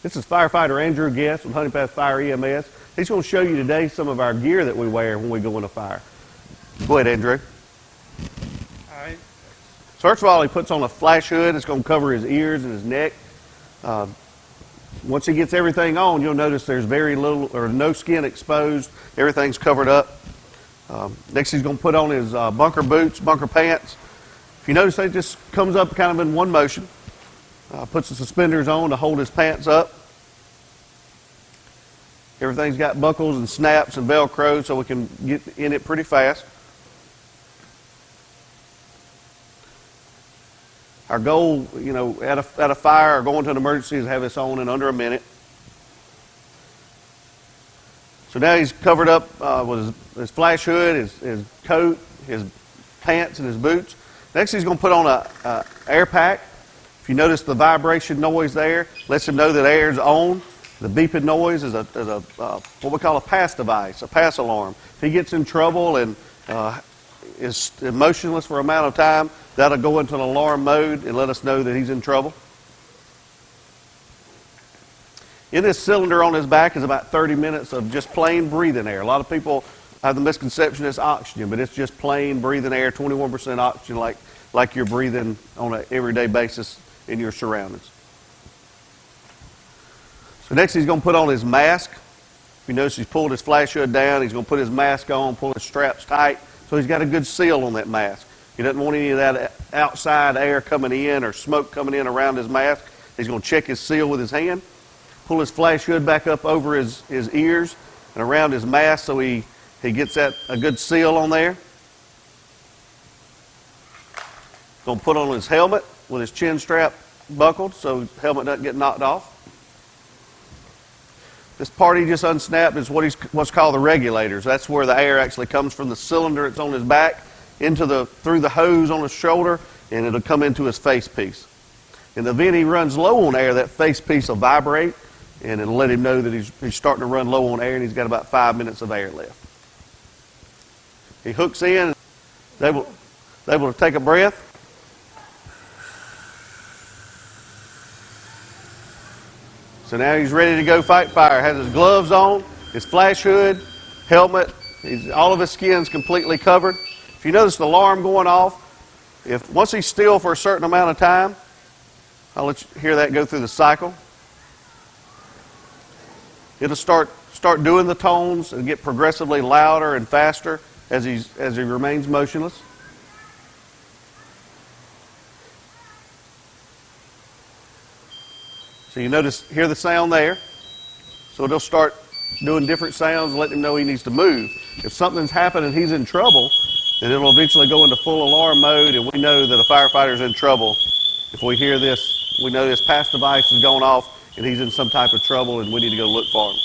This is firefighter Andrew Guest with Honey Path Fire EMS. He's going to show you today some of our gear that we wear when we go in a fire. Go ahead, Andrew. All right. First of all, he puts on a flash hood. It's going to cover his ears and his neck. Once he gets everything on, you'll notice there's very little or no skin exposed. Everything's covered up. Next, he's going to put on his bunker boots, bunker pants. If you notice, it just comes up kind of in one motion. Puts the suspenders on to hold his pants up. Everything's got buckles and snaps and Velcro so we can get in it pretty fast. Our goal, at a fire or going to an emergency is to have this on in under a minute. So now he's covered up with his flash hood, his coat, his pants, and his boots. Next, he's going to put on a air pack. If you notice the vibration noise there, lets him know that air's on. The beeping noise is what we call a pass device, a pass alarm. If he gets in trouble and is motionless for an amount of time, that'll go into an alarm mode and let us know that he's in trouble. In this cylinder on his back is about 30 minutes of just plain breathing air. A lot of people have the misconception it's oxygen, but it's just plain breathing air, 21% oxygen like you're breathing on an everyday basis in your surroundings. So next he's going to put on his mask. If you notice he's pulled his flash hood down, he's going to put his mask on, pull his straps tight, so he's got a good seal on that mask. He doesn't want any of that outside air coming in or smoke coming in around his mask. He's going to check his seal with his hand, pull his flash hood back up over his ears and around his mask so he gets a good seal on there. Going to put on his helmet with his chin strap buckled so his helmet doesn't get knocked off. This part he just unsnapped is what's called the regulators. That's where the air actually comes from the cylinder that's on his back through the hose on his shoulder, and it'll come into his face piece. In the event he runs low on air, that face piece will vibrate, and it'll let him know that he's starting to run low on air, and he's got about 5 minutes of air left. He hooks in, able to take a breath. So now he's ready to go fight fire. Has his gloves on, his flash hood, helmet. All of his skin's completely covered. If you notice the alarm going off, once he's still for a certain amount of time, I'll let you hear that go through the cycle. It'll start doing the tones and get progressively louder and faster as he remains motionless. So you hear the sound there. So it'll start doing different sounds and let him know he needs to move. If something's happened and he's in trouble, then it'll eventually go into full alarm mode, and we know that a firefighter's in trouble. If we hear this, we know this pass device has gone off and he's in some type of trouble and we need to go look for him.